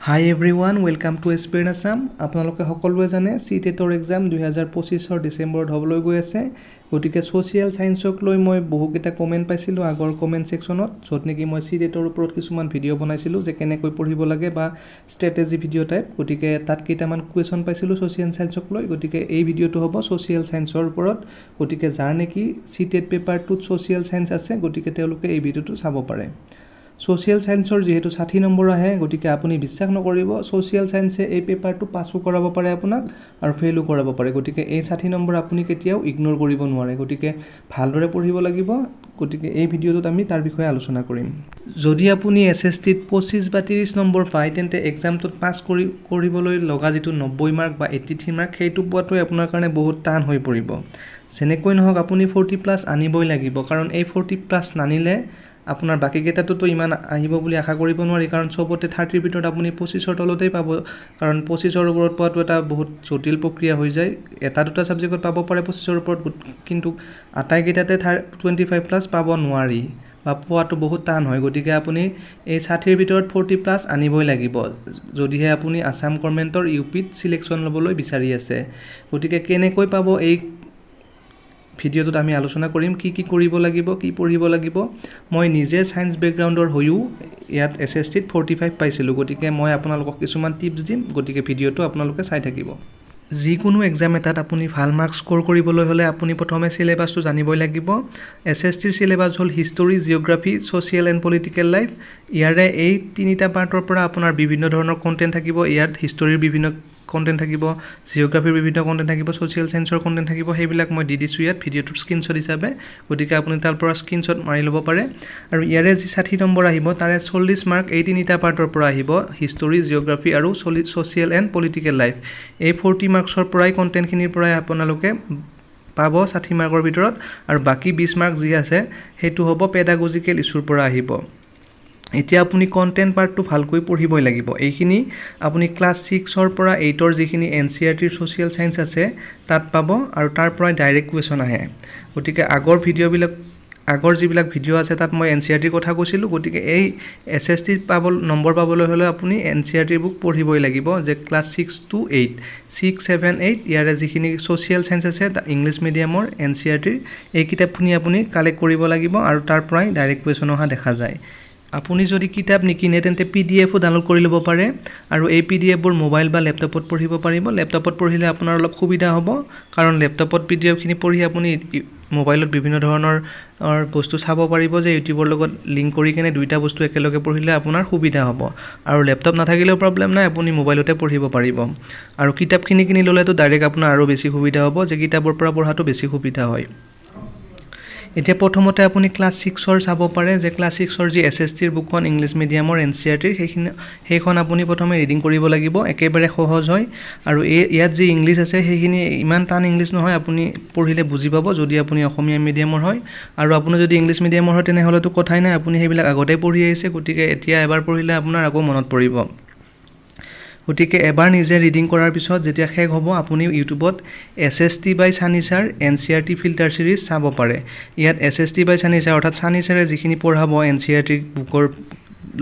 Hi everyone, welcome to Aspirant Assam. আপোনালোকে সকলোৱে জানে CTETৰ এক্সাম 2025 ডিসেম্বৰত হ'বলৈ গৈ আছে। গতিকে সোশিয়াল সায়েন্সক লৈ মই বহুকেইটা কমেন্ট পাইছিলোঁ আগৰ কমেন্ট সেকশনত, য'ত নেকি মই CTETৰ ওপৰত কিছুমান ভিডিঅ' বনাইছিলোঁ যে কেনেকৈ পঢ়িব লাগে বা ষ্ট্ৰেটেজি ভিডিঅ' টাইপ। গতিকে তাত কেইটামান কুৱেশ্যন পাইছিলোঁ সোশিয়াল সায়েন্সক লৈ। গতিকে এই ভিডিঅ'টো হ'ব সোশিয়াল সায়েন্সৰ ওপৰত। গতিকে যাৰ নেকি CTET পেপাৰটোত সোশিয়াল সায়েন্স আছে, গতিকে তেওঁলোকে এই ভিডিঅ'টো চাব পাৰে। সোশিয়াল সায়েন্সৰ যেহেতু 60 নম্বৰ আহে, গতিকে আপুনি বিশ্বাস নকৰিব সোশিয়াল সায়েন্সে এই পেপাৰটো পাছো কৰাব পাৰে আপোনাক আৰু ফেইলো কৰাব পাৰে। গতিকে এই 60 নম্বৰ আপুনি কেতিয়াও ইগনোৰ কৰিব নোৱাৰে। গতিকে ভালদৰে পঢ়িব লাগিব। গতিকে এই ভিডিঅ'টোত আমি তাৰ বিষয়ে আলোচনা কৰিম। যদি আপুনি SSTত 25 বা 30 নম্বৰ পায়, তেন্তে এক্সামটোত পাছ কৰিবলৈ লগা যিটো 90 মাৰ্ক বা 83 মাৰ্ক, সেইটো পোৱাটোৱে আপোনাৰ কাৰণে বহুত টান হৈ পৰিব। যেনেকৈ নহওক আপুনি 40+ আনিবই লাগিব, কাৰণ এই 40+ নানিলে আপোনাৰ বাকিকেইটাতো ইমান আহিব বুলি আশা কৰিব নোৱাৰি, কাৰণ সবতে 30ৰ ভিতৰত আপুনি 25ৰ তলতেই পাব, কাৰণ 25ৰ ওপৰত পোৱাটো এটা বহুত জটিল প্ৰক্ৰিয়া হৈ যায়। এটা দুটা সাবজেক্টত পাব পাৰে 25ৰ ওপৰত, কিন্তু আটাইকেইটাতে 25+ পাব নোৱাৰি বা পোৱাটো বহুত টান হয়। গতিকে আপুনি এই 60ৰ ভিতৰত 40+ আনিবই লাগিব, যদিহে আপুনি আসাম গভৰ্ণমেণ্টৰ UPত সিলেকশ্যন ল'বলৈ বিচাৰি আছে। গতিকে কেনেকৈ পাব এই ভিডিঅ'টোত আমি আলোচনা কৰিম, কি কৰিব লাগিব, কি পঢ়িব লাগিব। মই নিজে সায়েন্স বেকগ্ৰাউণ্ডৰ হৈও ইয়াত SSTত 45 পাইছিলোঁ। গতিকে মই আপোনালোকক কিছুমান টিপছ দিম। গতিকে ভিডিঅ'টো আপোনালোকে চাই থাকিব। যিকোনো এক্সাম এটাত আপুনি ভাল মাৰ্ক স্ক'ৰ কৰিবলৈ হ'লে আপুনি প্ৰথমে চিলেবাছটো জানিবই লাগিব। SSTৰ চিলেবাছ হ'ল history, geography, social and political life. ইয়াৰে এই তিনিটা পাৰ্টৰ পৰা আপোনাৰ বিভিন্ন ধৰণৰ কণ্টেণ্ট থাকিব। ইয়াত হিষ্টৰীৰ বিভিন্ন কণ্টেণ্ট থাকিব, জিঅ'গ্ৰাফীৰ বিভিন্ন কণ্টেণ্ট থাকিব, ছ'চিয়েল সায়েন্সৰ কণ্টেণ্ট থাকিব। সেইবিলাক মই দি দিছোঁ ইয়াত ভিডিঅ'টোৰ স্ক্ৰীনশ্বট হিচাপে। গতিকে আপুনি তাৰ পৰা স্ক্ৰীনশ্বট মাৰি ল'ব পাৰে। আৰু ইয়াৰে যি 60 নম্বৰ আহিব, তাৰে 40 মাৰ্ক এই তিনিটা পাৰ্টৰ পৰা আহিব, হিষ্টৰী, জিঅ'গ্ৰাফী আৰু ছ'চিয়েল এণ্ড পলিটিকেল লাইফ। এই 40 মাৰ্কছৰ পৰাই কণ্টেণ্টখিনিৰ পৰাই আপোনালোকে পাব 60 মাৰ্কৰ ভিতৰত, আৰু বাকী 20 মাৰ্ক যি আছে সেইটো হ'ব পেডাগজিকেল ইছ্যুৰ পৰা আহিব। এতিয়া আপুনি কণ্টেণ্ট পাৰ্টটো ভালকৈ পঢ়িবই লাগিব। এইখিনি আপুনি ক্লাছ 6ৰ পৰা 8ৰ যিখিনি NCERTৰ ছ'চিয়েল সায়েন্স আছে তাত পাব, আৰু তাৰ পৰাই ডাইৰেক্ট কুৱেশ্যন আহে। গতিকে আগৰ যিবিলাক ভিডিঅ' আছে তাত মই NCERTৰ কথা কৈছিলোঁ। গতিকে এই SST নম্বৰ পাবলৈ হ'লে আপুনি NCERTৰ বুক পঢ়িবই লাগিব, যে ক্লাছ 6 to 8, 6, 7, 8 ইয়াৰে যিখিনি ছ'চিয়েল সায়েন্স আছে ইংলিছ মিডিয়ামৰ NCERTৰ, এই কিতাপখিনি আপুনি কালেক্ট কৰিব লাগিব, আৰু তাৰ পৰাই ডাইৰেক্ট কুৱেশ্যন অহা দেখা যায়। আপুনি যদি কিতাপ নিকিনে তেন্তে PDFও ডাউনলোড কৰি ল'ব পাৰে, আৰু এই PDFবোৰ মোবাইল বা লেপটপত পঢ়িব পাৰিব। লেপটপত পঢ়িলে আপোনাৰ অলপ সুবিধা হ'ব, কাৰণ লেপটপত PDFখিনি পঢ়ি আপুনি মোবাইলত বিভিন্ন ধৰণৰ বস্তু চাব পাৰিব, যে ইউটিউবৰ লগত লিংক কৰি কিনে দুইটা বস্তু একেলগে পঢ়িলে আপোনাৰ সুবিধা হ'ব। আৰু লেপটপ নাথাকিলেও প্ৰব্লেম নাই, আপুনি মোবাইলতে পঢ়িব পাৰিব। আৰু কিতাপখিনি কিনি ল'লেতো ডাইৰেক্ট আপোনাৰ আৰু বেছি সুবিধা হ'ব, যে কিতাপৰ পৰা পঢ়াটো বেছি সুবিধা হয়। এতিয়া প্ৰথমতে আপুনি ক্লাছ 6ৰ চাব পাৰে, যে ক্লাছ 6ৰ যি SSTৰ বুকখন ইংলিছ মিডিয়ামৰ NCERTৰ, সেইখন আপুনি প্ৰথমে ৰিডিং কৰিব লাগিব। একেবাৰে সহজ হয়, আৰু ইয়াত যি ইংলিছ আছে সেইখিনি ইমান টান ইংলিছ নহয়, আপুনি পঢ়িলে বুজি পাব যদি আপুনি অসমীয়া মিডিয়ামৰ হয়। আৰু আপুনি যদি ইংলিছ মিডিয়ামৰ হয় তেনেহ'লেতো কথাই নাই, আপুনি সেইবিলাক আগতেই পঢ়ি আহিছে। গতিকে এতিয়া এবাৰ পঢ়িলে আপোনাৰ আকৌ মনত পৰিব। গতিকে এবাৰ নিজে ৰিডিং কৰাৰ পিছত যেতিয়া শেষ হ'ব, আপুনি ইউটিউবত SST by Sunny Sir NCERT filter series চাব পাৰে। ইয়াত SST by Sunny Sir অৰ্থাৎ Sunny Sirয়ে যিখিনি পঢ়াব NCERT বুকৰ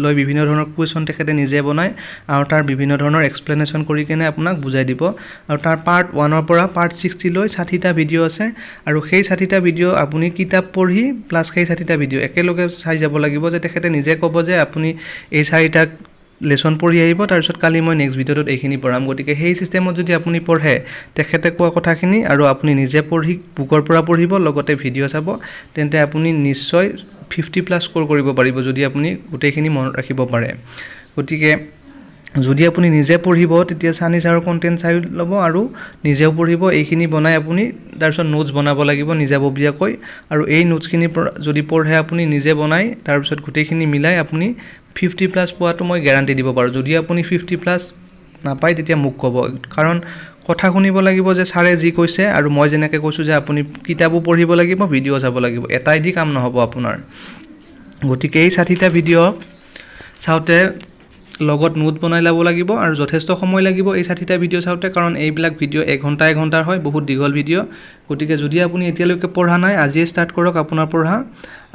লৈ বিভিন্ন ধৰণৰ কুৱেশ্যন তেখেতে নিজে বনায়, আৰু তাৰ বিভিন্ন ধৰণৰ এক্সপ্লেনেশ্যন কৰি কিনে আপোনাক বুজাই দিব। আৰু তাৰ পাৰ্ট 1ৰ পৰা পাৰ্ট 60 লৈ 60টা ভিডিঅ' আছে, আৰু সেই 60টা ভিডিঅ' আপুনি কিতাপ পঢ়ি প্লাছ সেই 60টা ভিডিঅ' একেলগে চাই যাব লাগিব, যে তেখেতে নিজে ক'ব যে আপুনি এই 4টা লেচন পঢ়ি আহিব, তাৰপিছত কালি মই নেক্সট ভিডিঅ'টোত এইখিনি পঢ়াম। গতিকে সেই চিষ্টেমত যদি আপুনি পঢ়ে, তেখেতে কোৱা কথাখিনি আৰু আপুনি নিজে পঢ়ি বুকৰ পৰা পঢ়িব, লগতে ভিডিঅ' চাব, তেন্তে আপুনি নিশ্চয় 50+ স্ক'ৰ কৰিব পাৰিব, যদি আপুনি গোটেইখিনি মনত ৰাখিব পাৰে। গতিকে যদি আপুনি নিজে পঢ়িব, তেতিয়া Sunny Sirৰ কণ্টেণ্ট চাই ল'ব আৰু নিজেও পঢ়িব। এইখিনি বনাই আপুনি তাৰপিছত নোটছ বনাব লাগিব নিজাববীয়াকৈ, আৰু এই নোটছখিনিৰ পৰা যদি পঢ়ে আপুনি নিজে বনাই, তাৰপিছত গোটেইখিনি মিলাই আপুনি 50+ পোৱাটো মই গেৰাণ্টি দিব পাৰোঁ। যদি আপুনি 50+ নাপায় তেতিয়া মোক ক'ব, কাৰণ কথা শুনিব লাগিব যে ছাৰে যি কৈছে, আৰু মই যেনেকৈ কৈছোঁ যে আপুনি কিতাপো পঢ়িব লাগিব, ভিডিঅ' চাব লাগিব। এটাই দি কাম নহ'ব আপোনাৰ। গতিকে এই 60টা ভিডিঅ' চাওঁতে লগত নোট বনাই ল'ব লাগিব আৰু যথেষ্ট সময় লাগিব এই 60টা ভিডিঅ' চাওঁতে, কাৰণ এইবিলাক ভিডিঅ' 1 ঘণ্টাৰ হয়, বহুত দীঘল ভিডিঅ'। গতিকে যদি আপুনি এতিয়ালৈকে পঢ়া নাই, আজিয়ে ষ্টাৰ্ট কৰক আপোনাৰ পঢ়া।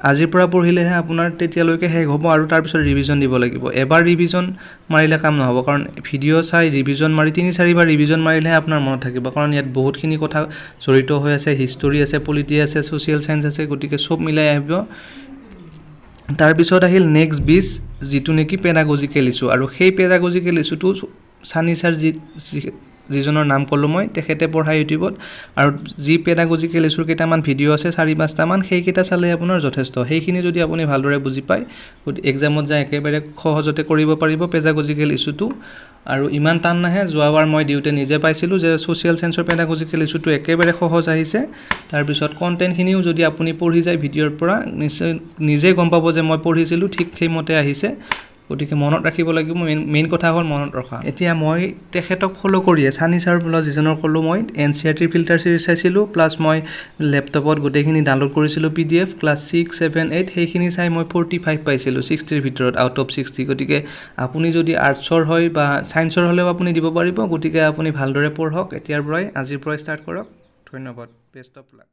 আজিৰ পৰা পঢ়িলেহে আপোনাৰ তেতিয়ালৈকে শেষ হ'ব আৰু তাৰপিছত ৰিভিজন দিব লাগিব। এবাৰ ৰিভিজন মাৰিলে কাম নহ'ব, কাৰণ ভিডিঅ' চাই ৰিভিজন মাৰি 3-4বাৰ ৰিভিজন মাৰিলেহে আপোনাৰ মনত থাকিব, কাৰণ ইয়াত বহুতখিনি কথা জড়িত হৈ আছে, হিষ্টৰী আছে, পলিটি আছে, ছ'চিয়েল চায়েন্স আছে, গতিকে চব মিলাই আহিব। তাৰপিছত আহিল নেক্সট 20, যিটো নেকি পেডাগজিকেল ইছ্যু, আৰু সেই পেডাগজিকেল ইছ্যুটো ছানী ছাৰ যিজনৰ নাম ক'লোঁ মই, তেখেতে পঢ়াই ইউটিউবত, আৰু যি পেডাগজিকেল ইছ্যুৰ কেইটামান ভিডিঅ' আছে 4-5টামান, সেইকেইটা চালে আপোনাৰ যথেষ্ট। সেইখিনি যদি আপুনি ভালদৰে বুজি পায়, এক্সামত যায় একেবাৰে সহজতে কৰিব পাৰিব পেডাগজিকেল ইছ্যুটো, আৰু ইমান টান নাহে। যোৱাবাৰ মই দিওঁতে নিজে পাইছিলোঁ যে ছ'চিয়েল চায়েন্সৰ পেডাগজিকেল ইছ্যুটো একেবাৰে সহজ আহিছে। তাৰপিছত কণ্টেণ্টখিনিও যদি আপুনি পঢ়ি যায় ভিডিঅ'ৰ পৰা, নিশ্চয় নিজে গম পাব যে মই পঢ়িছিলোঁ, ঠিক সেইমতে আহিছে। গতিকে মনত ৰাখিব লাগিব, মেইন কথা হ'ল মনত ৰখা। এতিয়া মই তেখেতক ফ'ল' কৰিয়ে ছানী ছাৰ বোলা যিজনৰ ক'লোঁ মই, NCERT ফিল্টাৰ চিৰিজ চাইছিলোঁ, প্লাছ মই লেপটপত গোটেইখিনি ডাউনলোড কৰিছিলোঁ PDF ক্লাছ 6, 7, 8, সেইখিনি চাই মই 45 পাইছিলোঁ 60ৰ ভিতৰত আউট অফ 60। গতিকে আপুনি যদি আৰ্টছৰ হয় বা ছায়েন্সৰ হ'লেও আপুনি দিব পাৰিব। গতিকে আপুনি ভালদৰে পঢ়ক এতিয়াৰ পৰাই, আজিৰ পৰাই ষ্টাৰ্ট কৰক। ধন্যবাদ, বেষ্ট অফ লাক।